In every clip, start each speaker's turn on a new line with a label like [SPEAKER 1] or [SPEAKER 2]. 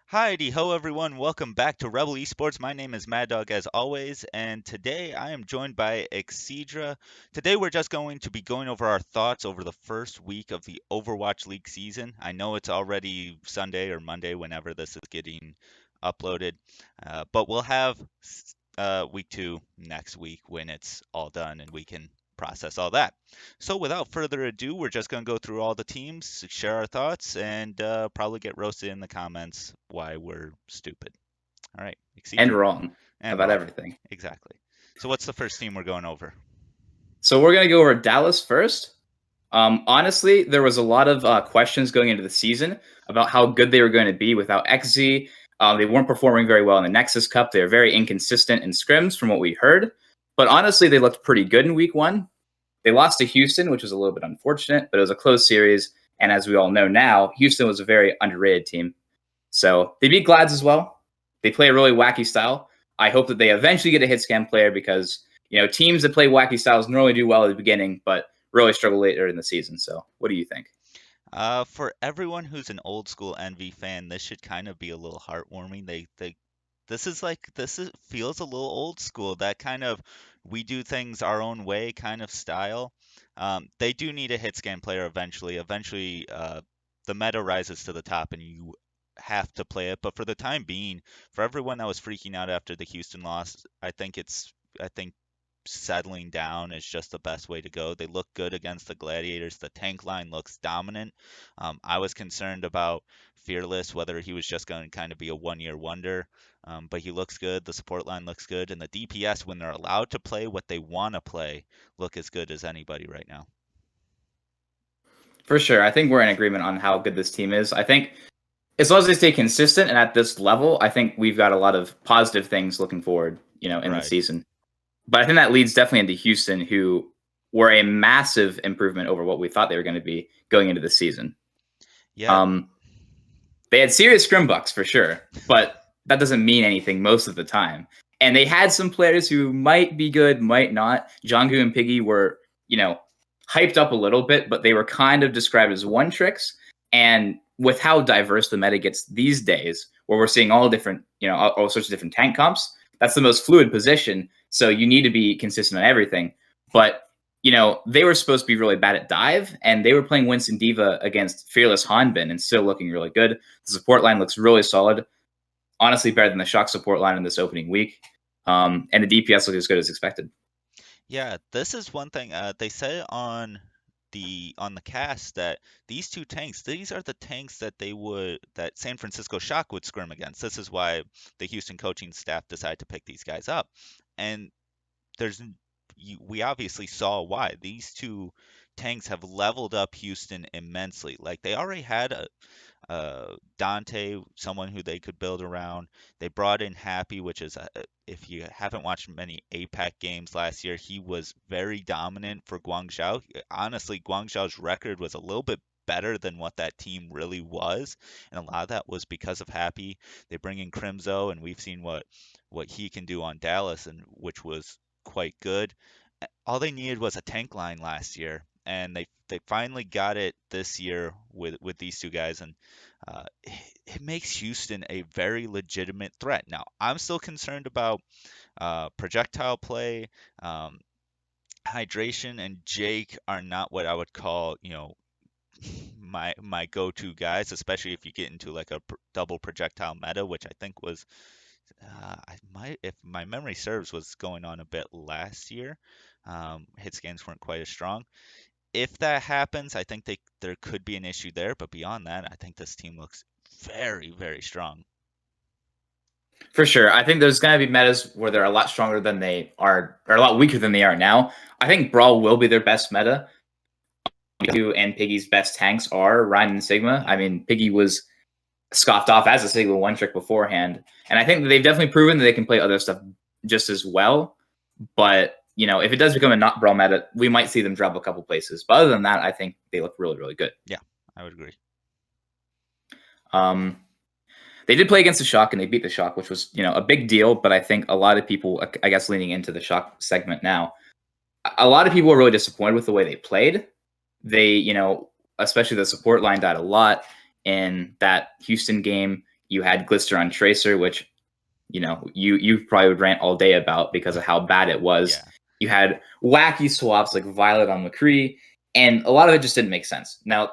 [SPEAKER 1] Heidi ho everyone, welcome back to Rebel Esports. My name is Mad Dog as always, and today I am joined by Excedra. Today we're just going to be going over our thoughts over the first week of the Overwatch League season. I know it's already Sunday or Monday whenever this is getting uploaded, but we'll have week two next week when it's all done and we can process all that. So without further ado, we're just going to go through all the teams, share our thoughts, and probably get roasted in the comments why we're stupid. All right,
[SPEAKER 2] And
[SPEAKER 1] Excedra,
[SPEAKER 2] wrong
[SPEAKER 1] and
[SPEAKER 2] about
[SPEAKER 1] wrong.
[SPEAKER 2] everything.
[SPEAKER 1] Exactly. So what's the first team we're going over?
[SPEAKER 2] So we're going to go over Dallas first. Honestly, there was a lot of questions going into the season about how good they were going to be without XZ. They weren't performing very well in the Nexus Cup. They were very inconsistent in scrims from what we heard. But honestly, they looked pretty good in week one. They lost to Houston, which was a little bit unfortunate, but it was a close series. And as we all know now, Houston was a very underrated team. So they beat Glads as well. They play a really wacky style. I hope that they eventually get a hit scan player because teams that play wacky styles normally do well at the beginning, but really struggle later in the season. So what do you think?
[SPEAKER 1] For everyone who's an old school Envy fan, this should kind of be a little heartwarming. This feels a little old school. That kind of we do things our own way kind of style. They do need a hit scan player eventually. Eventually, the meta rises to the top, and you have to play it. But for the time being, for everyone that was freaking out after the Houston loss, I think settling down is just the best way to go. They look good against the Gladiators. The tank line looks dominant. I was concerned about Fearless, whether he was just going to kind of be a one-year wonder, but he looks good. The support line looks good, and the DPS, when they're allowed to play what they want to play, look as good as anybody right now.
[SPEAKER 2] For sure. I think we're in agreement on how good this team is. I think as long as they stay consistent and at this level, I think we've got a lot of positive things looking forward, in the
[SPEAKER 1] Right.
[SPEAKER 2] season. But I think that leads definitely into Houston, who were a massive improvement over what we thought they were going to be going into the season.
[SPEAKER 1] Yeah.
[SPEAKER 2] Um, they had serious scrimbucks for sure, but that doesn't mean anything most of the time. And they had some players who might be good, might not. Jongu and Piggy were, hyped up a little bit, but they were kind of described as one tricks. And with how diverse the meta gets these days, where we're seeing all different, all sorts of different tank comps, that's the most fluid position. So you need to be consistent on everything. But they were supposed to be really bad at dive, and they were playing Winston Diva against Fearless Hanbin and still looking really good. The support line looks really solid. Honestly, better than the Shock support line in this opening week. And the DPS looks as good as expected.
[SPEAKER 1] Yeah, this is one thing they said on the cast that these two tanks, these are the tanks that San Francisco Shock would scrim against. This is why the Houston coaching staff decided to pick these guys up. And there's we obviously saw why. These two tanks have leveled up Houston immensely. Like they already had Dante, someone who they could build around. They brought in Happy, which is, if you haven't watched many APAC games last year, he was very dominant for Guangzhou. Honestly, Guangzhou's record was a little bit better than what that team really was, and a lot of that was because of Happy. They bring in Crimzo, and we've seen what he can do on Dallas, and which was quite good. All they needed was a tank line last year, and they finally got it this year with these two guys, and it makes Houston a very legitimate threat. Now, I'm still concerned about projectile play, um, hydration, and Jake are not what I would call, my go-to guys, especially if you get into like a double projectile meta, which I think was I might, if my memory serves, was going on a bit last year. Hit scans weren't quite as strong. If that happens, I think there could be an issue there. But beyond that, I think this team looks very, very strong.
[SPEAKER 2] For sure. I think there's going to be metas where they're a lot stronger than they are, or a lot weaker than they are now. I think Brawl will be their best meta. And Piggy's best tanks are Ryan and Sigma. I mean, Piggy was scoffed off as a Sigma one trick beforehand. And I think that they've definitely proven that they can play other stuff just as well. But, if it does become a not Brawl meta, we might see them drop a couple places. But other than that, I think they look really, really good.
[SPEAKER 1] Yeah, I would agree.
[SPEAKER 2] Um, They did play against the Shock and they beat the Shock, which was, a big deal. But I think a lot of people, I guess, leaning into the Shock segment now, a lot of people were really disappointed with the way they played. They, especially the support line died a lot in that Houston game. You had Glister on Tracer, which you probably would rant all day about because of how bad it was.
[SPEAKER 1] Yeah.
[SPEAKER 2] You had wacky swaps like Violet on McCree, and a lot of it just didn't make sense. Now,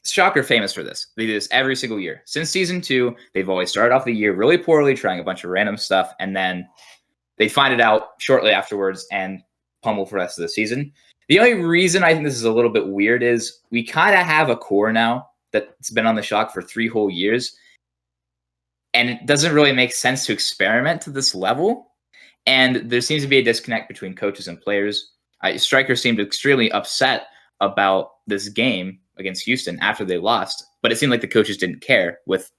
[SPEAKER 2] Shock are famous for this. They do this every single year. Since season two, they've always started off the year really poorly, trying a bunch of random stuff, and then they find it out shortly afterwards and pummel for the rest of the season. The only reason I think this is a little bit weird is we kind of have a core now that's been on the Shock for 3 whole years, and it doesn't really make sense to experiment to this level. And there seems to be a disconnect between coaches and players. Striker seemed extremely upset about this game against Houston after they lost, but it seemed like the coaches didn't care with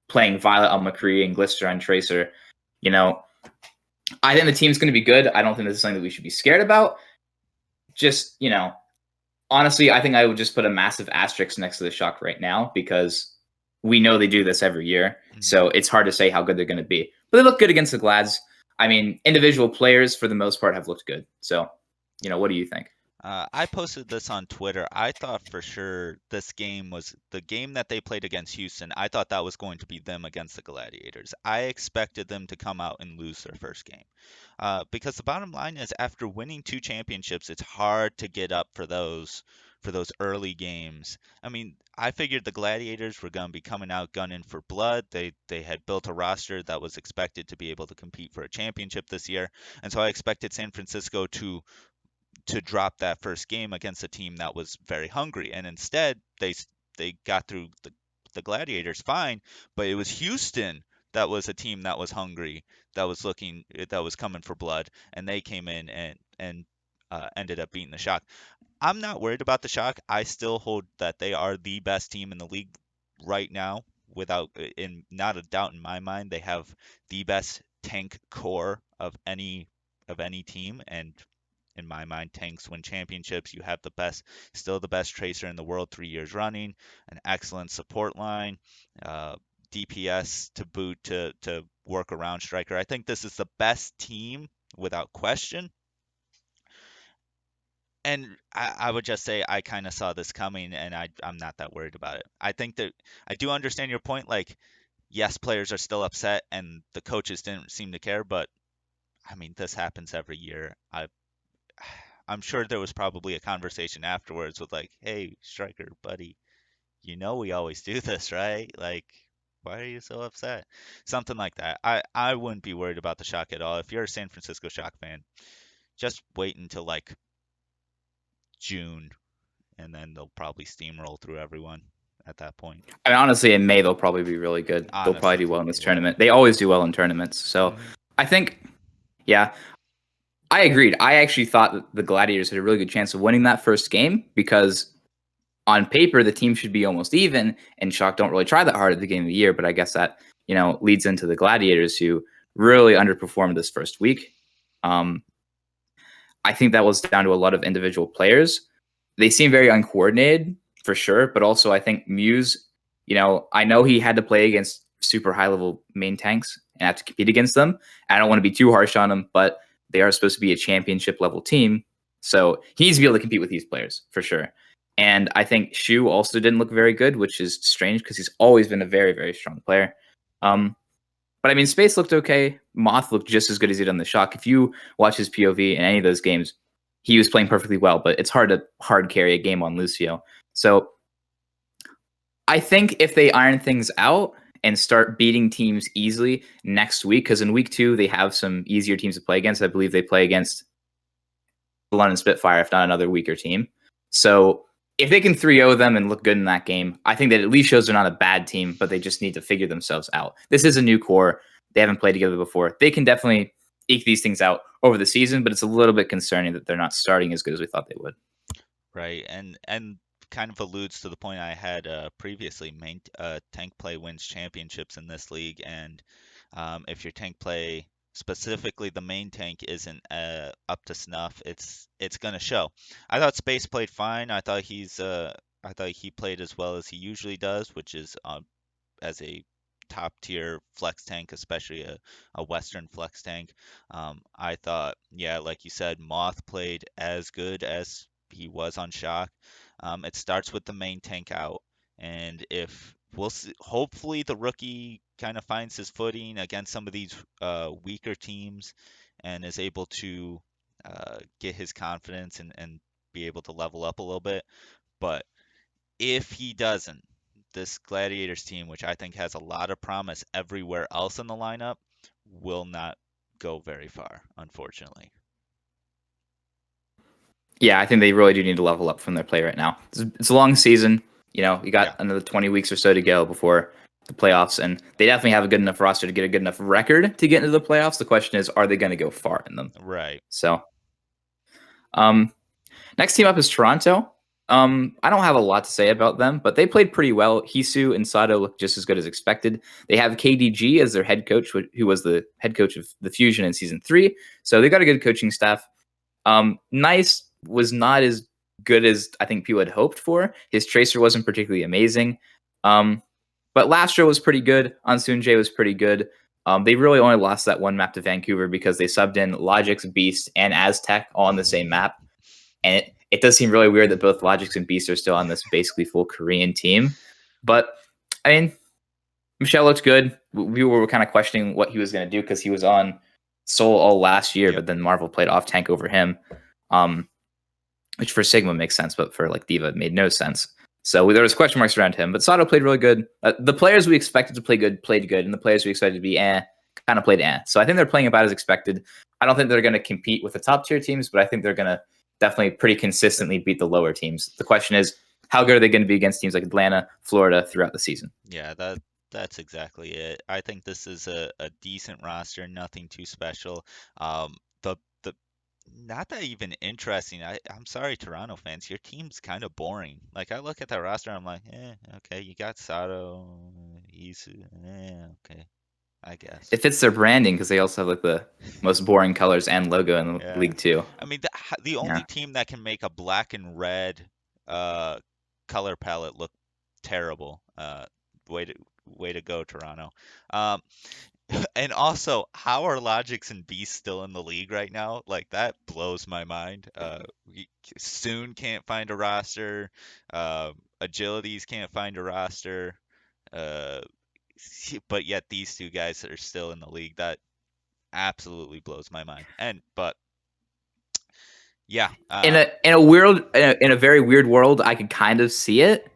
[SPEAKER 2] playing Violet on McCree and Glister on Tracer. You know, I think the team's going to be good. I don't think this is something that we should be scared about. Just, honestly, I think I would just put a massive asterisk next to the Shock right now because we know they do this every year.
[SPEAKER 1] Mhm.
[SPEAKER 2] So it's hard to say how good they're going to be. But they look good against the Glads. I mean, individual players for the most part have looked good. So, what do you think?
[SPEAKER 1] I posted this on Twitter. I thought for sure this game was the game that they played against Houston. I thought that was going to be them against the Gladiators. I expected them to come out and lose their first game. Because the bottom line is, after winning two championships, it's hard to get up for those early games. I mean, I figured the Gladiators were going to be coming out gunning for blood. They had built a roster that was expected to be able to compete for a championship this year, and so I expected San Francisco to drop that first game against a team that was very hungry, and instead they got through the Gladiators fine, but it was Houston that was a team that was hungry, that was coming for blood, and they came in and ended up beating the Shock. I'm not worried about the Shock. I still hold that they are the best team in the league right now, without in not a doubt in my mind. They have the best tank core of any team, and in my mind, tanks win championships. You have still the best tracer in the world 3 years running, an excellent support line, uh, DPS to boot to work around striker. I think this is the best team without question. And I would just say I kind of saw this coming, and I'm not that worried about it. I think that I do understand your point. Like, yes, players are still upset, and the coaches didn't seem to care, but I mean, this happens every year. I'm sure there was probably a conversation afterwards with like, "Hey, striker, buddy, you know we always do this, right? Like, why are you so upset?" Something like that. I wouldn't be worried about the Shock at all. If you're a San Francisco Shock fan, just wait until like June, and then they'll probably steamroll through everyone at that point.
[SPEAKER 2] I mean, honestly, in May they'll probably be really good. They'll probably do
[SPEAKER 1] Honestly,
[SPEAKER 2] well in this
[SPEAKER 1] yeah.
[SPEAKER 2] tournament. They always do well in tournaments. So
[SPEAKER 1] Hmm.
[SPEAKER 2] I think, yeah, I agreed. I actually thought that the Gladiators had a really good chance of winning that first game because on paper the team should be almost even, and Shock don't really try that hard at the beginning of the year. But I guess that leads into the Gladiators who really underperformed this first week. Um, I think that was down to a lot of individual players. They seem very uncoordinated for sure, but also I think Muse, I know he had to play against super high level main tanks and have to compete against them. I don't want to be too harsh on him, but they are supposed to be a championship level team. So he needs to be able to compete with these players for sure. And I think Shu also didn't look very good, which is strange because he's always been a very, very strong player. Um, but I mean, Space looked okay. Moth looked just as good as he did on the Shock. If you watch his POV in any of those games, he was playing perfectly well. But it's hard to hard carry a game on Lucio. So I think if they iron things out and start beating teams easily next week, because in week 2 they have some easier teams to play against. I believe they play against the London Spitfire, if not another weaker team. So if they can 3-0 them and look good in that game, I think that at least shows they're not a bad team, but they just need to figure themselves out. This is a new core. They haven't played together before. They can definitely eke these things out over the season, but it's a little bit concerning that they're not starting as good as we thought they would.
[SPEAKER 1] Right, and kind of alludes to the point I had previously. Tank play wins championships in this league, and if your tank play, specifically the main tank, isn't up to snuff, it's gonna show. I thought Space played fine. I thought he played as well as he usually does, which is as a top tier flex tank, especially a Western flex tank. I thought, yeah, like you said, Moth played as good as he was on Shock. It starts with the main tank out, and if we'll see. Hopefully, the rookie kind of finds his footing against some of these weaker teams and is able to get his confidence and be able to level up a little bit. But if he doesn't, this Gladiators team, which I think has a lot of promise everywhere else in the lineup, will not go very far, unfortunately.
[SPEAKER 2] Yeah, I think they really do need to level up from their play right now. It's a long season. You
[SPEAKER 1] Yeah,
[SPEAKER 2] got another 20 weeks or so to go before the playoffs, and they definitely have a good enough roster to get a good enough record to get into the playoffs. The question is, are they going to go far in them?
[SPEAKER 1] right.
[SPEAKER 2] So, um, next team up is Toronto. I don't have a lot to say about them, but they played pretty well. Hisu and Sato looked just as good as expected. They have KDG as their head coach, who was the head coach of the Fusion in season 3. So they got a good coaching staff. Nice was not as good as I think people had hoped for. His tracer wasn't particularly amazing. But Lastro was pretty good. Ansunjae was pretty good. They really only lost that one map to Vancouver because they subbed in Logix, Beast, and Aztec all on the same map. And it does seem really weird that both Logix and Beast are still on this basically full Korean team. But, I mean, Michelle looked good. We were kind of questioning what he was going to do because he was on Seoul all last year,
[SPEAKER 1] Yep.
[SPEAKER 2] but then Marvel played off tank over him, which for Sigma makes sense, but for like Diva it made no sense. So there was question marks around him. But Sato played really good. The players we expected to play good played good, and the players we expected to be kind of played So I think they're playing about as expected. I don't think they're going to compete with the top tier teams, but I think they're going to definitely pretty consistently beat the lower teams. The question is, how good are they going to be against teams like Atlanta, Florida throughout the season?
[SPEAKER 1] Yeah, that's exactly it. I think this is a decent roster, nothing too special. The not that even interesting. I'm sorry, Toronto fans, your team's kind of boring. Like I look at that roster, I'm like, okay, you got Sato, Isu, okay, I guess.
[SPEAKER 2] It fits their branding because they also have like the most boring colors and logo in the
[SPEAKER 1] Yeah.
[SPEAKER 2] league too.
[SPEAKER 1] I mean, the
[SPEAKER 2] Yeah.
[SPEAKER 1] only team that can make a black and red uh color palette look terrible. Way to way to go, Toronto. Um, and also, how are Logix and Beast still in the league right now? Like that blows my mind. We soon can't find a roster. Agilities can't find a roster. Uh, but yet these two guys are still in the league. That absolutely blows my mind. But yeah,
[SPEAKER 2] In a very weird world, I could kind of see it.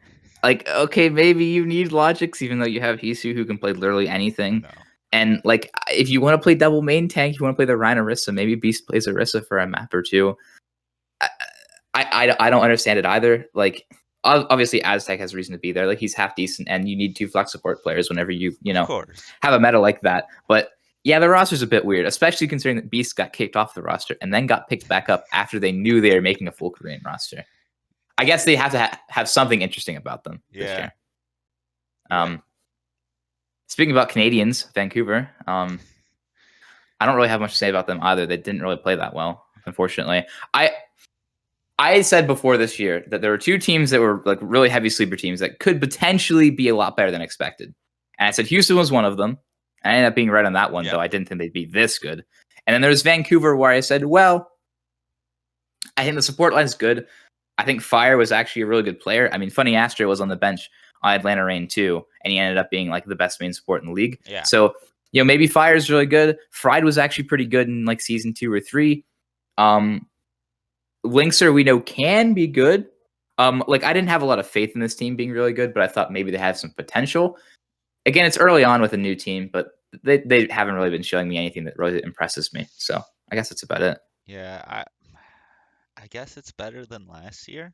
[SPEAKER 2] Like, okay, maybe you need Logix, even though you have Hisu who can play literally anything.
[SPEAKER 1] no.
[SPEAKER 2] And like, if you want to play double main tank, you want to play the Rhine Orisa, maybe Beast plays Orisa for a map or two. I don't understand it either. Like, obviously Aztec has reason to be there. Like, he's half decent, and you need 2 flex support players whenever you
[SPEAKER 1] Of
[SPEAKER 2] know
[SPEAKER 1] course.
[SPEAKER 2] have a meta like that. But yeah, the roster's a bit weird, especially considering that Beast got kicked off the roster and then got picked back up after they knew they were making a full Korean roster. I guess they have to have something interesting about them this
[SPEAKER 1] Yeah.
[SPEAKER 2] year.
[SPEAKER 1] Yeah.
[SPEAKER 2] Speaking about Canadians, Vancouver, I don't really have much to say about them either. They didn't really play that well, unfortunately. I said before this year that there were 2 teams that were like really heavy sleeper teams that could potentially be a lot better than expected. And I said Houston was one of them. I ended up being right on that one, though.
[SPEAKER 1] Yep.
[SPEAKER 2] I didn't think they'd be this good. And then there's Vancouver, where I said, well, I think the support line is good. I think Fire was actually a really good player. I mean, Funny Astro was on the bench on Atlanta Reign too, and he ended up being like the best main support in the league.
[SPEAKER 1] Yeah.
[SPEAKER 2] So, maybe Fire's really good. Fried was actually pretty good in like season 2 or 3. Linkser we know can be good. Like I didn't have a lot of faith in this team being really good, but I thought maybe they have some potential. Again, it's early on with a new team, but they haven't really been showing me anything that really impresses me. So I guess that's about it.
[SPEAKER 1] Yeah. I guess it's better than last year.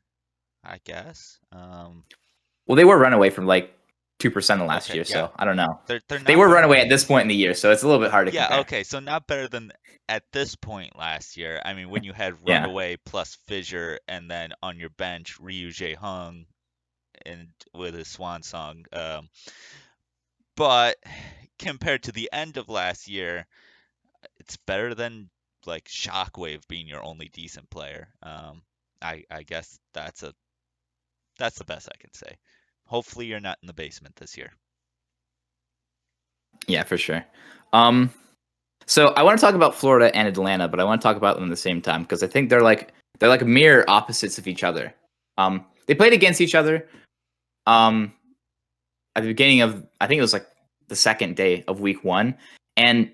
[SPEAKER 1] I guess.
[SPEAKER 2] Well, they were runaway from like 2% of last
[SPEAKER 1] Okay.
[SPEAKER 2] year,
[SPEAKER 1] Yeah.
[SPEAKER 2] so I don't know.
[SPEAKER 1] They're
[SPEAKER 2] They
[SPEAKER 1] not
[SPEAKER 2] were runaway at
[SPEAKER 1] runaway.
[SPEAKER 2] this point in the year, so it's a little bit hard to
[SPEAKER 1] Yeah,
[SPEAKER 2] compare.
[SPEAKER 1] okay, so not better than at this point last year. I mean, when you had
[SPEAKER 2] Yeah.
[SPEAKER 1] Runaway plus Fissure, and then on your bench Ryu Jae Hung and with his swan song. But compared to the end of last year, it's better than like Shockwave being your only decent player. I guess that's the best I can say. Hopefully you're not in the basement this year.
[SPEAKER 2] Yeah, for sure. So I want to talk about Florida and Atlanta, but I want to talk about them at the same time because I think they're like mirror opposites of each other. They played against each other. Um, at the beginning of, I think it was like the second day of week 1, and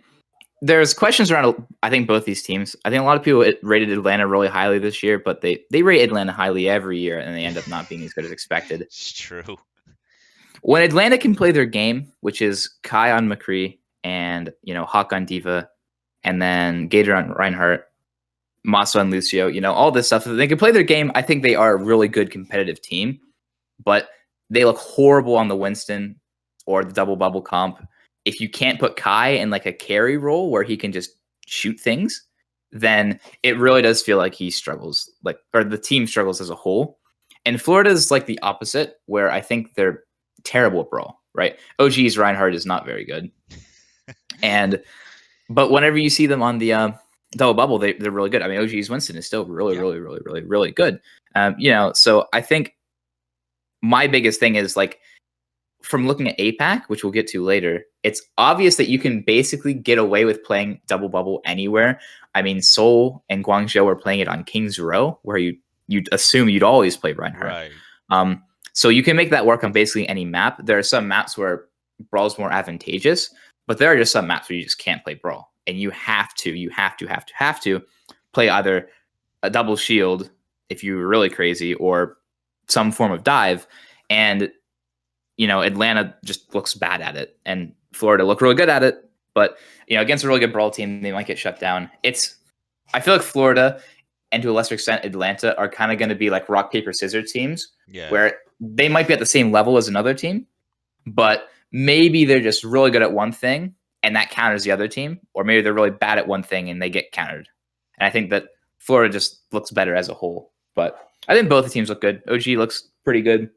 [SPEAKER 2] there's questions around, I think, both these teams. I think a lot of people rated Atlanta really highly this year, but they rate Atlanta highly every year, and they end up not being as good as expected.
[SPEAKER 1] It's true.
[SPEAKER 2] When Atlanta can play their game, which is Kai on McCree and, Hawk on Diva, and then Gator on Reinhardt, Masa and Lucio, all this stuff. If they can play their game, I think they are a really good competitive team, but they look horrible on the Winston or the double bubble comp. If you can't put Kai in like a carry role where he can just shoot things, then it really does feel like he struggles, or the team struggles as a whole. And Florida is like the opposite, where I think they're terrible at brawl, right? OG's Reinhardt is not very good. But whenever you see them on the double bubble, they're really good. I mean, OG's Winston is still really, really, really, really, really good. So I think my biggest thing is, like, from looking at APAC, which we'll get to later, it's obvious that you can basically get away with playing double bubble anywhere. I mean, Seoul and Guangzhou are playing it on King's Row, where you'd assume you'd always play Reinhardt.
[SPEAKER 1] Right.
[SPEAKER 2] So you can make that work on basically any map. There are some maps where Brawl is more advantageous, but there are just some maps where you just can't play Brawl, and you have to play either a double shield if you're really crazy, or some form of dive. And Atlanta just looks bad at it, and Florida look really good at it. But against a really good Brawl team, they might get shut down. I feel like Florida, and to a lesser extent Atlanta, are kind of going to be like rock paper scissors teams, where they might be at the same level as another team, but maybe they're just really good at one thing and that counters the other team, or maybe they're really bad at one thing and they get countered. And I think that Florida just looks better as a whole. But I think both the teams look good. OG looks pretty good.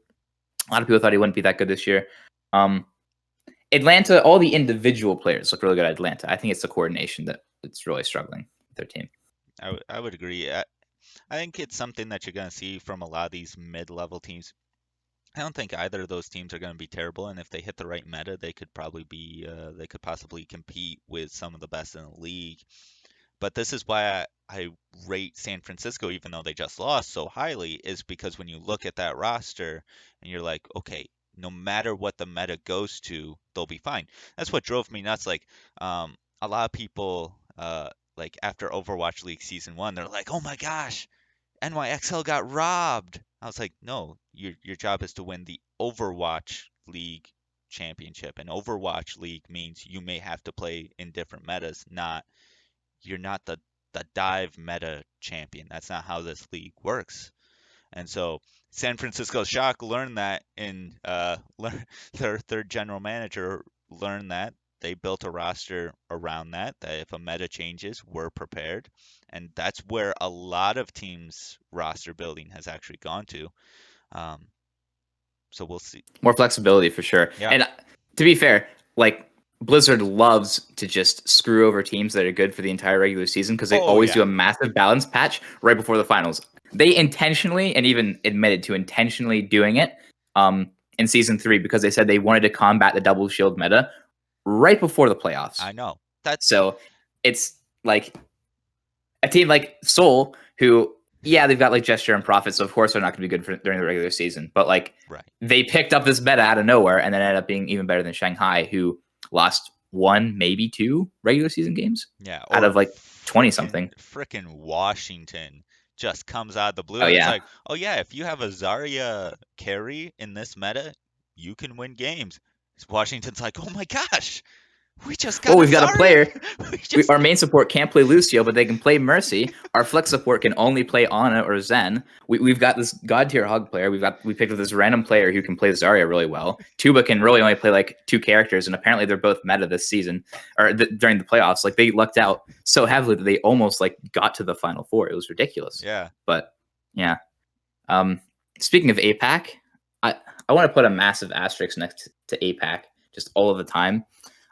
[SPEAKER 2] A lot of people thought he wouldn't be that good this year. Atlanta, all the individual players look really good at Atlanta. I think it's the coordination that's really struggling with their team.
[SPEAKER 1] I would agree. I think it's something that you're going to see from a lot of these mid-level teams. I don't think either of those teams are going to be terrible, and if they hit the right meta, they could possibly compete with some of the best in the league. But this is why I rate San Francisco, even though they just lost, so highly, is because when you look at that roster and you're like, okay, no matter what the meta goes to, they'll be fine. That's what drove me nuts. Like, a lot of people, like after Overwatch League Season 1, they're like, oh my gosh, NYXL got robbed. I was like, no, your job is to win the Overwatch League championship. And Overwatch League means you may have to play in different metas, you're not the dive meta champion. That's not how this league works. And so San Francisco Shock learned that their general manager learned that. They built a roster around that if a meta changes, we're prepared. And that's where a lot of teams' roster building has actually gone to. So we'll see.
[SPEAKER 2] More flexibility for sure.
[SPEAKER 1] Yeah.
[SPEAKER 2] And to be fair, like, Blizzard loves to just screw over teams that are good for the entire regular season, because they always do a massive balance patch right before the finals. They intentionally, and even admitted to intentionally doing it in Season 3, because they said they wanted to combat the double shield meta right before the playoffs.
[SPEAKER 1] I know.
[SPEAKER 2] So it's like a team like Seoul, who, they've got like Gesture and Profit, so of course they're not going to be good during the regular season. But like, they picked up this meta out of nowhere and then ended up being even better than Shanghai, who lost 1, maybe 2 regular season games. Out of like 20 something.
[SPEAKER 1] Freaking Washington just comes out of the blue.
[SPEAKER 2] Oh,
[SPEAKER 1] It's like, oh yeah, if you have a Zarya carry in this meta, you can win games. Washington's like, oh my gosh, we just got.
[SPEAKER 2] We've got a player. Our main support can't play Lucio, but they can play Mercy. Our flex support can only play Ana or Zen. We've got this god tier hog player. We picked up this random player who can play Zarya really well. Tuba can really only play like 2 characters, and apparently they're both meta this season or during the playoffs. Like, they lucked out so heavily that they almost like got to the Final Four. It was ridiculous.
[SPEAKER 1] Yeah.
[SPEAKER 2] But yeah. Speaking of APAC, I want to put a massive asterisk next to APAC just all of the time.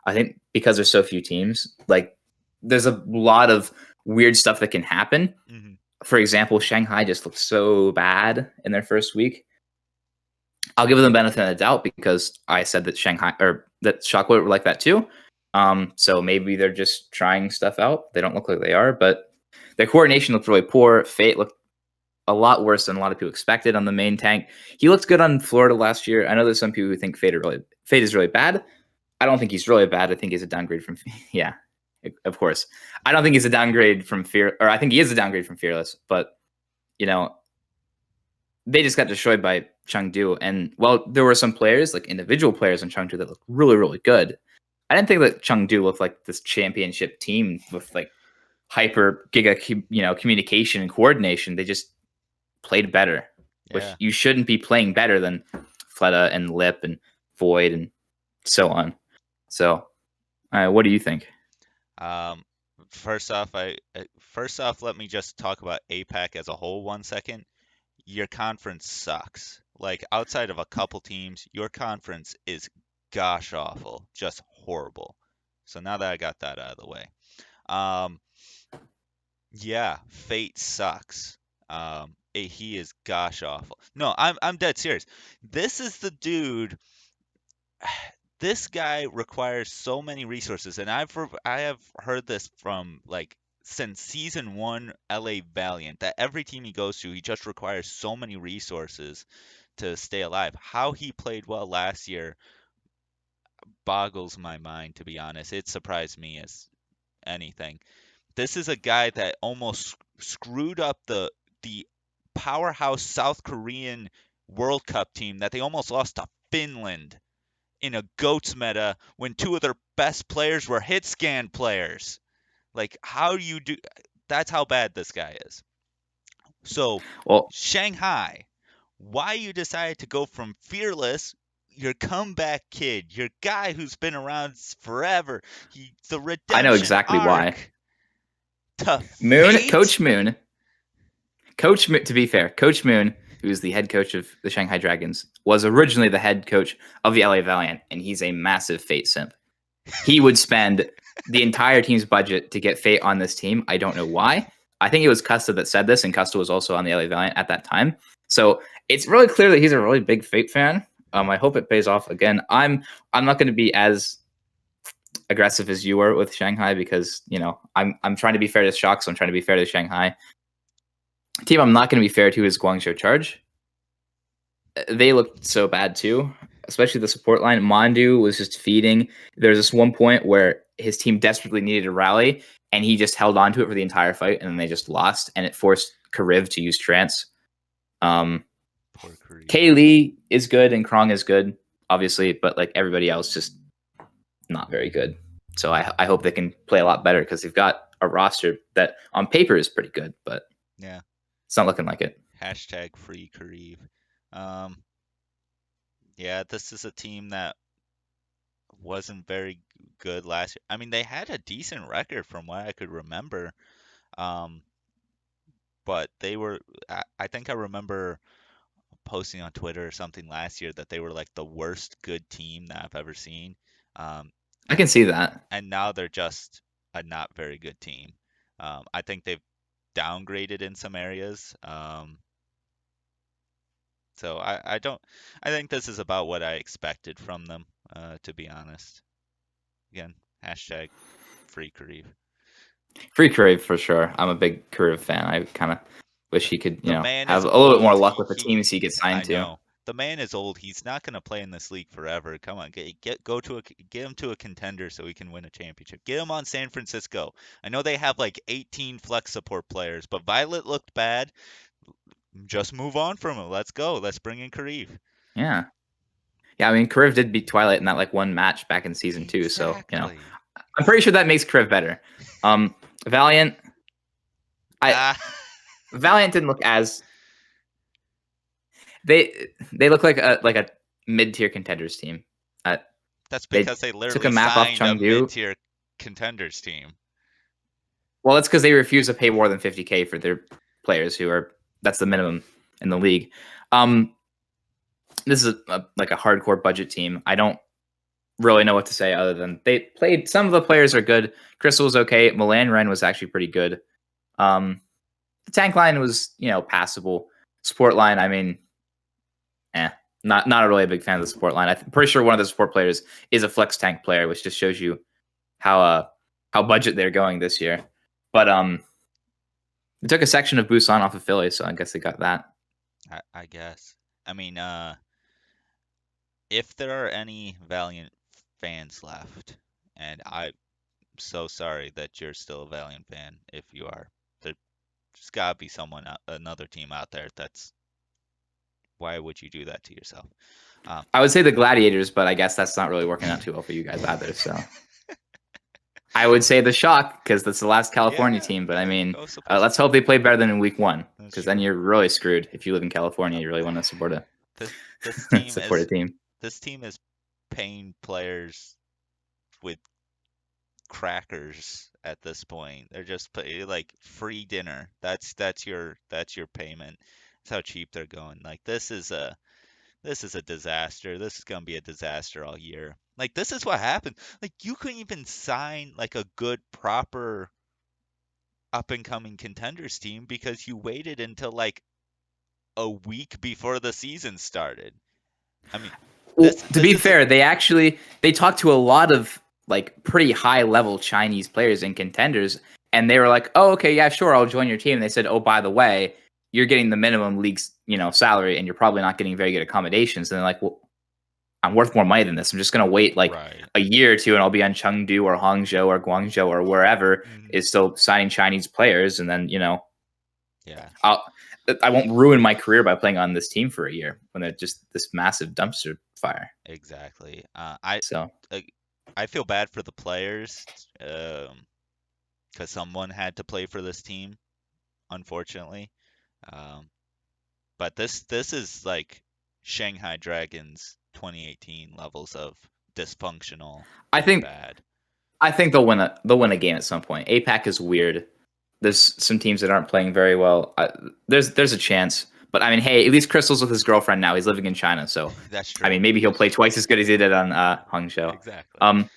[SPEAKER 2] I think because there's so few teams, like, there's a lot of weird stuff that can happen. Mm-hmm. For example, Shanghai just looked so bad in their first week. I'll give them the benefit of the doubt because I said that that Shockwave were like that too. So maybe they're just trying stuff out. They don't look like they are, but their coordination looked really poor. Fate looked a lot worse than a lot of people expected on the main tank. He looked good on Florida last year. I know there's some people who think Fate are really Fate is really bad. I don't think he's really bad. I think he's a downgrade from yeah, of course. I don't think he's a downgrade from Fear, or I think he is a downgrade from Fearless. But you know, they just got destroyed by Chengdu. And while there were some players, like individual players in Chengdu, that looked really, really good, I didn't think that Chengdu looked like this championship team with like hyper giga, communication and coordination. They just played better, which
[SPEAKER 1] Yeah.
[SPEAKER 2] you shouldn't be playing better than Fleta and Lip and Void and so on. So, what do you think?
[SPEAKER 1] Um, first off, let me just talk about APAC as a whole 1 second. Your conference sucks. Like outside of a couple teams, your conference is gosh awful, just horrible. So now that I got that out of the way, um, yeah, Fate sucks. He is gosh awful. No, I'm dead serious. This is the dude. This guy requires so many resources, and I have heard this from like since season one LA Valiant that every team he goes to, he just requires so many resources to stay alive. How he played well last year boggles my mind, to be honest. It surprised me as anything. This is a guy that almost screwed up the powerhouse South Korean World Cup team that they almost lost to Finland in a GOATS meta when two of their best players were hit scan players. Like, how do you do? That's how bad this guy is. So,
[SPEAKER 2] Well,
[SPEAKER 1] Shanghai, why you decided to go from Fearless, your comeback kid, your guy who's been around forever, the
[SPEAKER 2] I know
[SPEAKER 1] redemption
[SPEAKER 2] exactly why.
[SPEAKER 1] arc, to
[SPEAKER 2] Moon,
[SPEAKER 1] Fate?
[SPEAKER 2] Coach Moon. To be fair, Coach Moon, who is the head coach of the Shanghai Dragons, was originally the head coach of the LA Valiant, and he's a massive Fate simp. He would spend the entire team's budget to get Fate on this team. I don't know why. I think it was Custa that said this, and Custa was also on the LA Valiant at that time. So it's really clear that he's a really big Fate fan. I hope it pays off. Again, I'm not going to be as aggressive as you were with Shanghai because I'm trying to be fair to Shock, so I'm trying to be fair to Shanghai. Team I'm not going to be fair to is Guangzhou Charge. They looked so bad too, especially the support line. Mondu was just feeding. There's this one point where his team desperately needed a rally, and he just held on to it for the entire fight, and then they just lost, and it forced Kariv to use trance.
[SPEAKER 1] Poor Kareem.
[SPEAKER 2] Kay Lee is good, and Krong is good, obviously, but like everybody else, just not very good. So I hope they can play a lot better because they've got a roster that on paper is pretty good, but
[SPEAKER 1] Yeah.
[SPEAKER 2] it's not looking like it.
[SPEAKER 1] Hashtag free Kareem. Um, yeah, this is a team that wasn't very good last year. I mean, they had a decent record from what I could remember. Um, but they were, I think I remember posting on Twitter or something last year that they were like the worst good team that I've ever seen. Um,
[SPEAKER 2] I can
[SPEAKER 1] and
[SPEAKER 2] see that.
[SPEAKER 1] and now they're just a not very good team. I think they've downgraded in some areas. So I don't, I think this is about what I expected from them, to be honest. Again, hashtag free Kareev.
[SPEAKER 2] Free Crave for sure. I'm a big Crave fan. I kind of wish he could,
[SPEAKER 1] The man
[SPEAKER 2] have
[SPEAKER 1] is
[SPEAKER 2] a little bit more
[SPEAKER 1] old.
[SPEAKER 2] luck with the teams he gets
[SPEAKER 1] I
[SPEAKER 2] signed to.
[SPEAKER 1] know. The man is old. He's not going to play in this league forever. Come on, get him to a contender so he can win a championship. Get him on San Francisco. I know they have like 18 flex support players, but Violet looked bad. Just move on from him. Let's go. Let's bring in Kareev.
[SPEAKER 2] Yeah. Yeah, I mean, Kriv did beat Twilight in that like one match back in season 2, so
[SPEAKER 1] Exactly.
[SPEAKER 2] I'm pretty sure that makes Kriv better. Valiant, I
[SPEAKER 1] Ah,
[SPEAKER 2] Valiant didn't look as they look like a mid tier contenders team. Uh,
[SPEAKER 1] that's
[SPEAKER 2] they
[SPEAKER 1] because they
[SPEAKER 2] took a
[SPEAKER 1] literally
[SPEAKER 2] map off
[SPEAKER 1] signed a
[SPEAKER 2] Chengdu.
[SPEAKER 1] mid-tier contenders team.
[SPEAKER 2] Well, that's because they refuse to pay more than 50K for their players who are that's the minimum in the league. This is like a hardcore budget team. I don't really know what to say other than they played. Some of the players are good. Crystal was okay. Milan Ren was actually pretty good. The tank line was passable. Support line, I mean, not really a big fan of the support line. I'm pretty sure one of the support players is a flex tank player, which just shows you how budget they're going this year. But they took a section of Busan off of Philly, so I guess they got that.
[SPEAKER 1] I guess. I mean, if there are any Valiant fans left, and I'm so sorry that you're still a Valiant fan if you are, there's gotta be someone, another team out there that's, why would you do that to yourself? Um,
[SPEAKER 2] I would say the Gladiators, but I guess that's not really working out too well for you guys either. So I would say the Shock because that's the last California
[SPEAKER 1] yeah,
[SPEAKER 2] team. But I
[SPEAKER 1] yeah,
[SPEAKER 2] mean,
[SPEAKER 1] go support some.
[SPEAKER 2] let's hope they play better than in Week 1
[SPEAKER 1] That's
[SPEAKER 2] because then
[SPEAKER 1] true.
[SPEAKER 2] you're really screwed if you live in California.
[SPEAKER 1] Uh,
[SPEAKER 2] You really want to support
[SPEAKER 1] this this
[SPEAKER 2] a
[SPEAKER 1] team
[SPEAKER 2] support a
[SPEAKER 1] is
[SPEAKER 2] team.
[SPEAKER 1] this team is paying players with crackers at this point. They're just like free dinner. That's your payment. That's how cheap they're going. Like this is a disaster. This is gonna be a disaster all year. Like this is what happened. Like you couldn't even sign like a good proper up and coming contenders team because you waited until like a week before the season started. I mean,
[SPEAKER 2] Well,
[SPEAKER 1] this
[SPEAKER 2] to
[SPEAKER 1] this
[SPEAKER 2] be
[SPEAKER 1] is a
[SPEAKER 2] fair, they talked to a lot of like pretty high level Chinese players and contenders, and they were like, "Oh, okay, yeah, sure, I'll join your team." And they said, "Oh, by the way, you're getting the minimum league's salary, and you're probably not getting very good accommodations." And they're like, "Well, I'm worth more money than this. I'm just gonna wait like
[SPEAKER 1] right.
[SPEAKER 2] a year or two, and I'll be on Chengdu or Hangzhou or Guangzhou or wherever
[SPEAKER 1] Mhm.
[SPEAKER 2] is still signing Chinese players, and then
[SPEAKER 1] Yeah,
[SPEAKER 2] I'll." I won't ruin my career by playing on this team for a year when they're just this massive dumpster fire.
[SPEAKER 1] exactly. I
[SPEAKER 2] So
[SPEAKER 1] like, I feel bad for the players, because someone had to play for this team, unfortunately. Um, but this is like Shanghai Dragons 2018 levels of dysfunctional
[SPEAKER 2] I
[SPEAKER 1] and
[SPEAKER 2] think
[SPEAKER 1] bad.
[SPEAKER 2] I think they'll win a game at some point. APAC is weird. There's some teams that aren't playing very well. There's a chance, but I mean, hey, at least Crystal's with his girlfriend now. He's living in China, so
[SPEAKER 1] That's
[SPEAKER 2] I mean,
[SPEAKER 1] true.
[SPEAKER 2] maybe he'll
[SPEAKER 1] That's
[SPEAKER 2] play
[SPEAKER 1] true.
[SPEAKER 2] twice as good as he did on Hangzhou.
[SPEAKER 1] Exactly.
[SPEAKER 2] Um,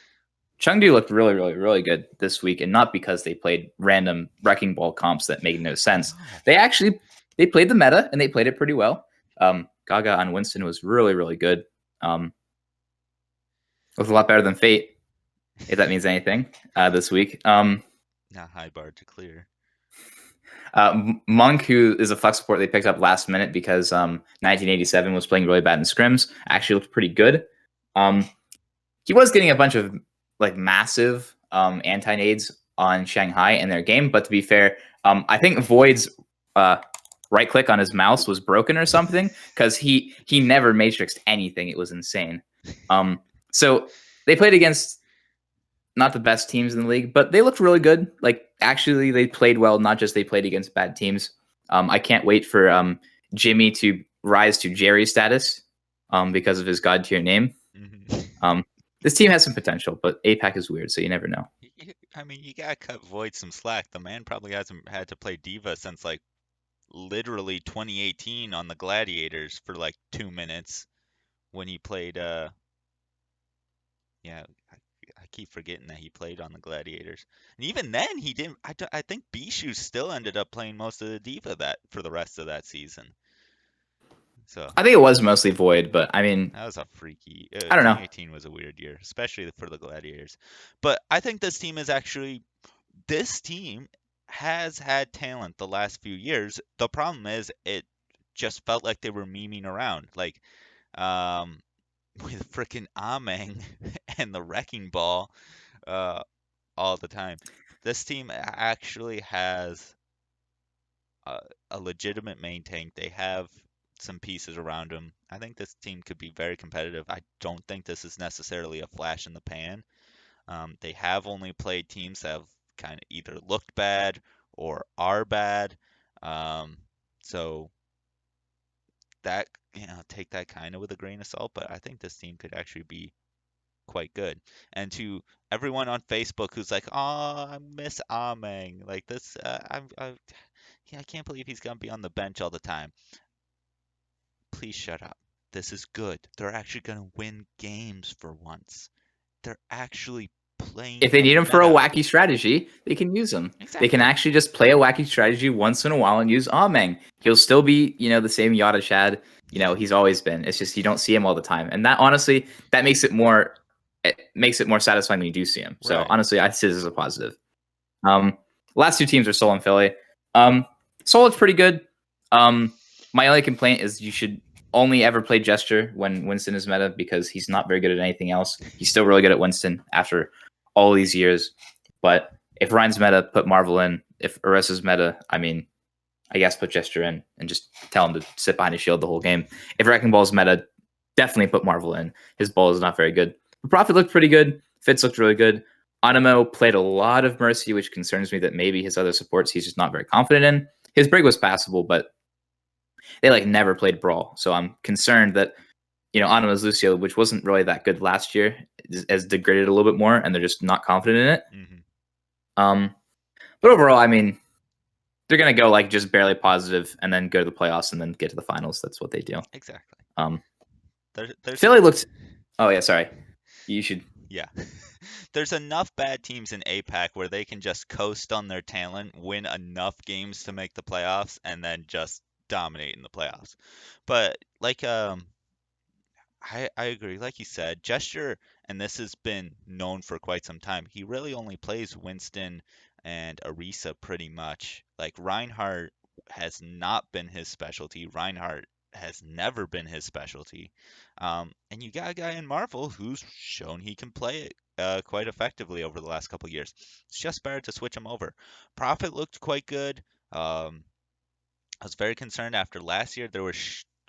[SPEAKER 2] Chengdu looked really, really, really good this week, and not because they played random wrecking ball comps that made no sense.
[SPEAKER 1] No.
[SPEAKER 2] They played the meta and they played it pretty well. Gaga on Winston was really, really good. Was a lot better than Fate, if that means anything, this week.
[SPEAKER 1] Not high bar to clear.
[SPEAKER 2] Monk, who is a flex support they picked up last minute because 1987 was playing really bad in scrims, actually looked pretty good. He was getting a bunch of like massive anti-nades on Shanghai in their game, but to be fair, I think Void's right click on his mouse was broken or something because he never matrixed anything. It was insane. So they played against not the best teams in the league, but they looked really good. Like actually, they played well. Not just they played against bad teams. I can't wait for Jimmy to rise to Jerry status because of his god tier name.
[SPEAKER 1] Hmm.
[SPEAKER 2] Um, this team has some potential, but APAC is weird, so you never know.
[SPEAKER 1] I mean, you gotta cut Void some slack. The man probably hasn't had to play Diva since like literally 2018 on the Gladiators for like 2 minutes when he played. Yeah, I keep forgetting that he played on the Gladiators. And even then, he didn't. I think Bishu still ended up playing most of the Diva that for the rest of that season. So
[SPEAKER 2] I think it was mostly Void, but I mean,
[SPEAKER 1] that was a freaky.
[SPEAKER 2] I don't know.
[SPEAKER 1] 2018 was a weird year, especially for the Gladiators. But I think this team has had talent the last few years. The problem is it just felt like they were memeing around, like um, with freaking Ameng and the wrecking ball uh, all the time. This team actually has a, a legitimate main tank. They have some pieces around them. I think this team could be very competitive. I don't think this is necessarily a flash in the pan. They have only played teams that have kind of either looked bad or are bad. Um, so that, take that kind of with a grain of salt, but I think this team could actually be quite good. And to everyone on Facebook who's like, "Oh, I miss Ameng," like this, yeah, I can't believe he's gonna be on the bench all the time. Please shut up. This is good. They're actually gonna win games for once. They're actually
[SPEAKER 2] If
[SPEAKER 1] playing
[SPEAKER 2] they
[SPEAKER 1] the
[SPEAKER 2] need him for a
[SPEAKER 1] meta.
[SPEAKER 2] wacky strategy, they can use him. They can
[SPEAKER 1] Exactly.
[SPEAKER 2] actually just play a wacky strategy once in a while and use Ameng. He'll still be, the same Yada Chad, he's always been. It's just you don't see him all the time. And that honestly, that makes it more satisfying when you do see him. So
[SPEAKER 1] Right.
[SPEAKER 2] honestly, I see this as a positive. Um, last two teams are Seoul and Philly. Seoul looks pretty good. My only complaint is you should only ever played Gesture when Winston is meta because he's not very good at anything else. He's still really good at Winston after all these years. But if Ryan's meta, put Marvel in. If Orisa's meta, I mean, I guess put Gesture in and just tell him to sit behind his shield the whole game. If Wrecking Ball's meta, definitely put Marvel in. His ball is not very good. But Prophet looked pretty good. Fitz looked really good. Animo played a lot of Mercy, which concerns me that maybe his other supports he's just not very confident in. His Brig was passable, but they like never played Brawl. So I'm concerned that, Animo's Lucio, which wasn't really that good last year, has degraded a little bit more, and they're just not confident in it.
[SPEAKER 1] Hmm.
[SPEAKER 2] Um, but overall, I mean, they're gonna go like just barely positive, and then go to the playoffs, and then get to the finals. That's what they do.
[SPEAKER 1] Exactly.
[SPEAKER 2] Um,
[SPEAKER 1] There's
[SPEAKER 2] Philly looked. Oh yeah, sorry. You should.
[SPEAKER 1] yeah. There's enough bad teams in APAC where they can just coast on their talent, win enough games to make the playoffs, and then just dominate in the playoffs. But I agree. Like you said, Gesture, and this has been known for quite some time. He really only plays Winston and Orisa pretty much. Like Reinhardt has not been his specialty. Reinhardt has never been his specialty. And you got a guy in Marvel who's shown he can play it quite effectively over the last couple years. It's just better to switch him over. Prophet looked quite good. Um, I was very concerned after last year.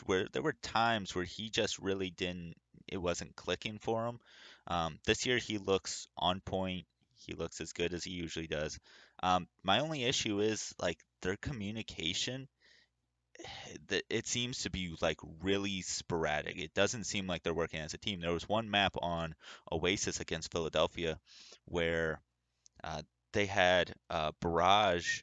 [SPEAKER 1] Where there were times where he just really didn't. It wasn't clicking for him. This year he looks on point. He looks as good as he usually does. My only issue is like their communication. It seems to be like really sporadic. It doesn't seem like they're working as a team. There was one map on Oasis against Philadelphia where uh, they had Barrage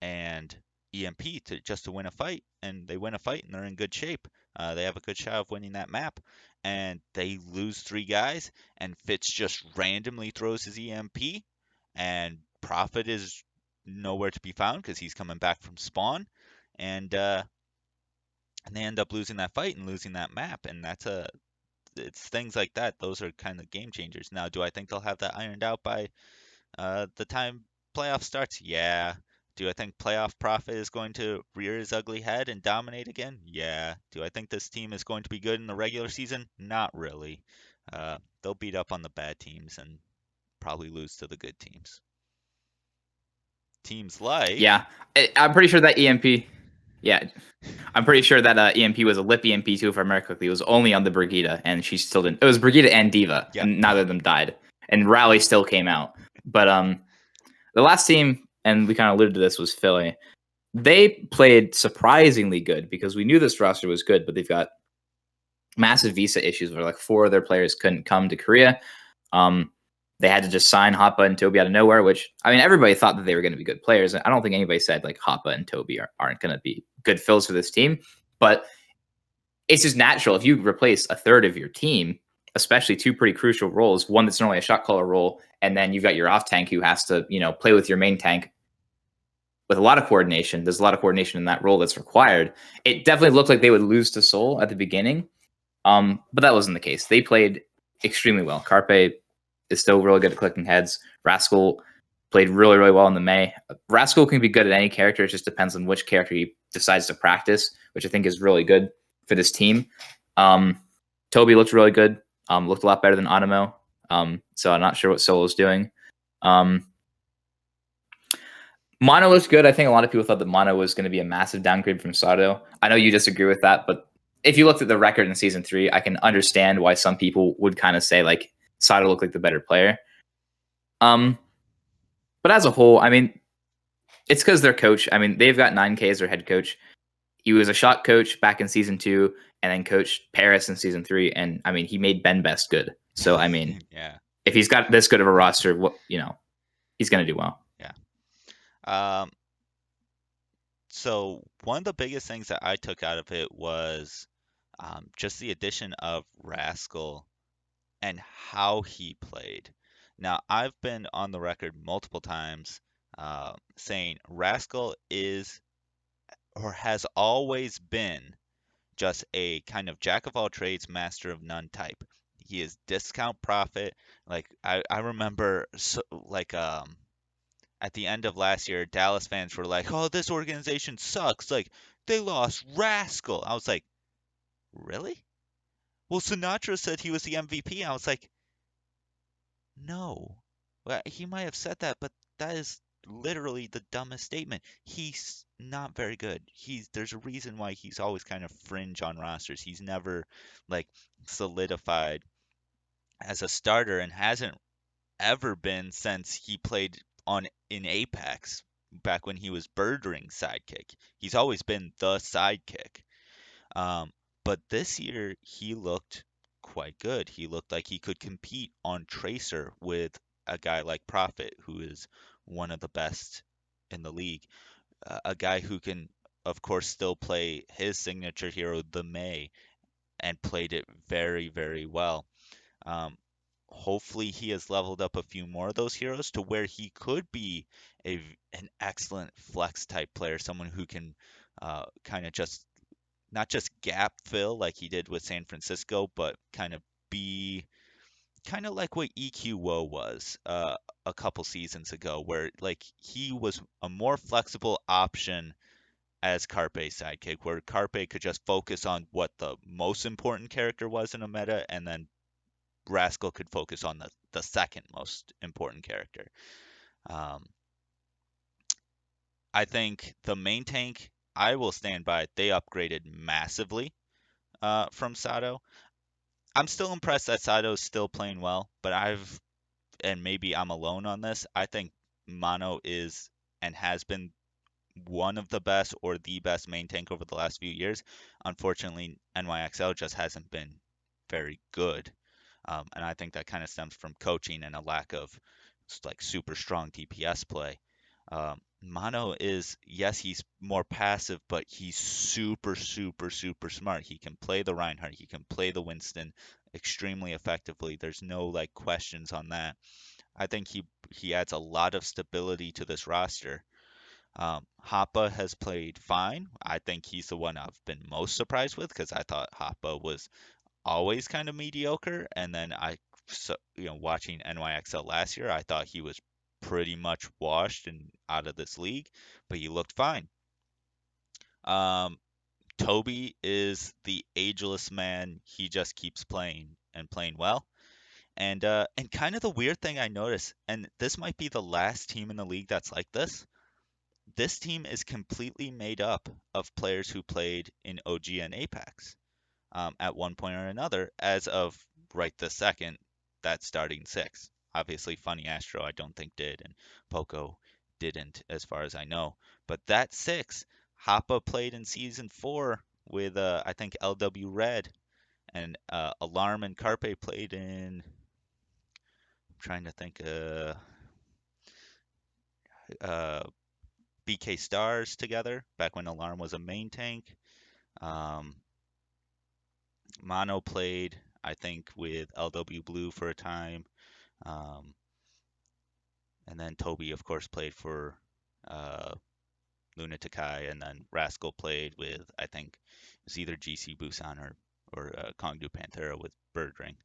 [SPEAKER 1] and EMP to win a fight, and they win a fight and they're in good shape. They have a good shot of winning that map, and they lose three guys, and Fitz just randomly throws his EMP, and Prophet is nowhere to be found because he's coming back from spawn, and uh, and they end up losing that fight and losing that map, and it's things like that. Those are kind of game changers. Now, do I think they'll have that ironed out by the time playoff starts? Yeah. Do I think playoff Prophet is going to rear his ugly head and dominate again? Yeah. Do I think this team is going to be good in the regular season? Not really. They'll beat up on the bad teams and probably lose to the good teams. Teams like,
[SPEAKER 2] Yeah, I'm pretty sure that EMP. Yeah, I'm pretty sure that EMP was a lip EMP too. If I remember correctly, it was only on the Brigida, and she still didn't. It was Brigida and Diva,
[SPEAKER 1] yep.
[SPEAKER 2] and neither of them died. And Rally still came out. But the last team, and we kind of alluded to this, was Philly. They played surprisingly good because we knew this roster was good, but they've got massive visa issues where like four of their players couldn't come to Korea. Um, they had to just sign Hoppa and Toby out of nowhere, which I mean, everybody thought that they were going to be good players. I don't think anybody said like Hoppa and Toby aren't going to be good fills for this team, but it's just natural if you replace a third of your team, especially two pretty crucial roles, one that's normally a shot caller role, and then you've got your off tank who has to, play with your main tank with a lot of coordination. There's a lot of coordination in that role that's required. It definitely looked like they would lose to Seoul at the beginning, but that wasn't the case. They played extremely well. Carpe is still really good at clicking heads. Rascal played really, really well in the May. Rascal can be good at any character. It just depends on which character he decides to practice, which I think is really good for this team. Toby looked really good. Looked a lot better than Animo. So I'm not sure what Solo's doing. Mono was good. I think a lot of people thought that Mono was going to be a massive downgrade from Sato. I know you disagree with that, but if you looked at the record in season 3, I can understand why some people would kind of say like Sato looked like the better player. But as a whole, I mean, it's because their coach. I mean, they've got 9K as their head coach. He was a shot coach back in season 2, and then coached Paris in season 3. And I mean, he made Ben Best good. So I mean,
[SPEAKER 1] yeah,
[SPEAKER 2] if he's got this good of a roster, he's going to do well.
[SPEAKER 1] yeah. So one of the biggest things that I took out of it was just the addition of Rascal and how he played. Now, I've been on the record multiple times saying Rascal is or has always been just a kind of jack of all trades, master of none type. He is discount profit. Like I remember at the end of last year, Dallas fans were like, "Oh, this organization sucks. Like they lost Rascal." I was like, Really? Well, Sinatra said he was the MVP. I was like, no. Well, he might have said that, but that is literally the dumbest statement. He's not very good. There's a reason why he's always kind of fringe on rosters. He's never like solidified as a starter and hasn't ever been since he played on in Apex back when he was Birdring sidekick. He's always been the sidekick. Um, but this year he looked quite good. He looked like he could compete on Tracer with a guy like Prophet, who is one of the best in the league. A guy who can, of course, still play his signature hero, the May, and played it very, very well. Um, Hopefully he has leveled up a few more of those heroes to where he could be an excellent flex type player, someone who can kind of just not just gap fill like he did with San Francisco, but kind of be kind of like what EQWO was a couple seasons ago, where like he was a more flexible option as Carpe's sidekick, where Carpe could just focus on what the most important character was in a meta, and then Rascal could focus on the second most important character. Um, I think the main tank, I will stand by it. They upgraded massively from Sato. I'm still impressed that Sato's still playing well, but and maybe I'm alone on this. I think Mono is and has been one of the best or the best main tank over the last few years. Unfortunately, NYXL just hasn't been very good. And I think that kind of stems from coaching and a lack of like super strong DPS play. Mono is, yes, he's more passive, but he's super, super, super smart. He can play the Reinhardt, he can play the Winston extremely effectively. There's no like questions on that. I think he adds a lot of stability to this roster. Hoppa has played fine. I think he's the one I've been most surprised with because I thought Hoppa was always kind of mediocre. And then watching NYXL last year, I thought he was pretty much washed and out of this league, but he looked fine. Um, Toby is the ageless man. He just keeps playing and playing well. And kind of the weird thing I noticed, and this might be the last team in the league that's like this. This team is completely made up of players who played in OG and Apex at one point or another, as of right this second, that starting six. Obviously, Funny Astro, I don't think did, and Poco didn't, as far as I know. But that six, Hoppa played in season four with, I think, LW Red, and Alarm and Carpe played in. I'm trying to think. Uh, BK Stars together back when Alarm was a main tank. Um, Mono played, I think, with LW Blue for a time. Um, and then Toby, of course, played for uh, Lunatikai, and then Rascal played with, I think, it was either GC Busan or Kongdu Panthera with Birdring.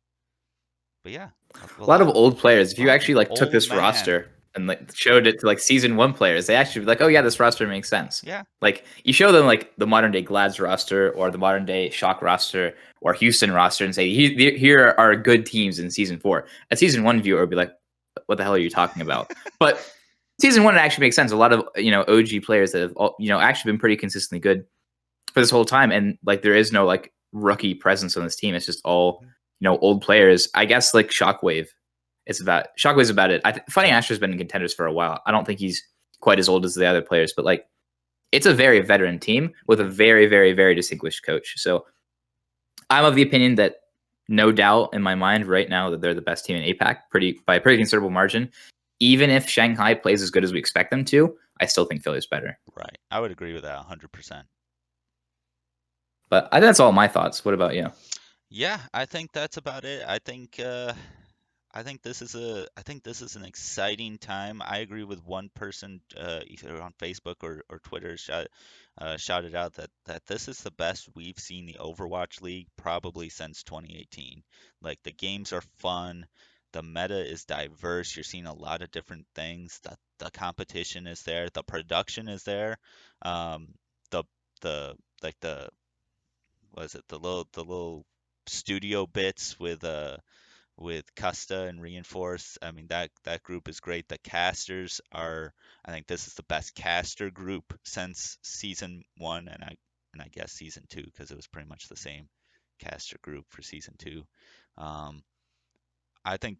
[SPEAKER 1] But yeah, a
[SPEAKER 2] A lot of
[SPEAKER 1] lot
[SPEAKER 2] old players. If you
[SPEAKER 1] lot of
[SPEAKER 2] actually like took
[SPEAKER 1] old
[SPEAKER 2] this
[SPEAKER 1] man.
[SPEAKER 2] roster and like showed it to like season one players, they actually be like, oh yeah, this roster makes sense.
[SPEAKER 1] Yeah,
[SPEAKER 2] Like you show them like the modern day Glads roster or the modern day Shock roster or Houston roster and say, here are good teams in season four. A season one viewer would be like, what the hell are you talking about? But season one, it actually makes sense. A lot of OG players that have actually been pretty consistently good for this whole time, and like there is no like rookie presence on this team. It's just all
[SPEAKER 1] mhm,
[SPEAKER 2] old players. I guess like Shockwave's about it. Funny Astro's been in contenders for a while. I don't think he's quite as old as the other players, but like it's a very veteran team with a
[SPEAKER 1] mhm.
[SPEAKER 2] very, very, very distinguished coach. So I'm of the opinion that no doubt in my mind right now that they're the best team in APAC by a pretty considerable margin. Even if Shanghai plays as good as we expect them to, I still think Philly's better.
[SPEAKER 1] Right. I would agree with that 100%.
[SPEAKER 2] But I think that's all my thoughts. What about you?
[SPEAKER 1] Yeah, I think that's about it. I think this is an exciting time. I agree with one person, either on Facebook or Twitter, shouted out that this is the best we've seen the Overwatch League probably since 2018. Like the games are fun, the meta is diverse. You're seeing a lot of different things. The competition is there, the production is there. Um, the the like the was it the little studio bits with Custa and Reinforce. I mean that group is great. The casters are I think this is the best caster group since season 1 and I guess season 2 because it was pretty much the same caster group for season 2. Um, I think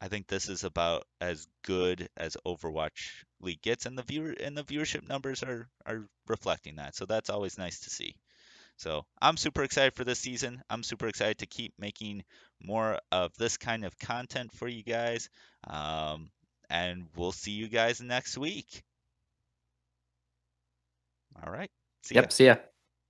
[SPEAKER 1] I think this is about as good as Overwatch League gets, and the viewership numbers are reflecting that. So that's always nice to see. So I'm super excited for this season. I'm super excited to keep making more of this kind of content for you guys. Um, and we'll see you guys next week. All right. See ya.
[SPEAKER 2] Yep. See ya.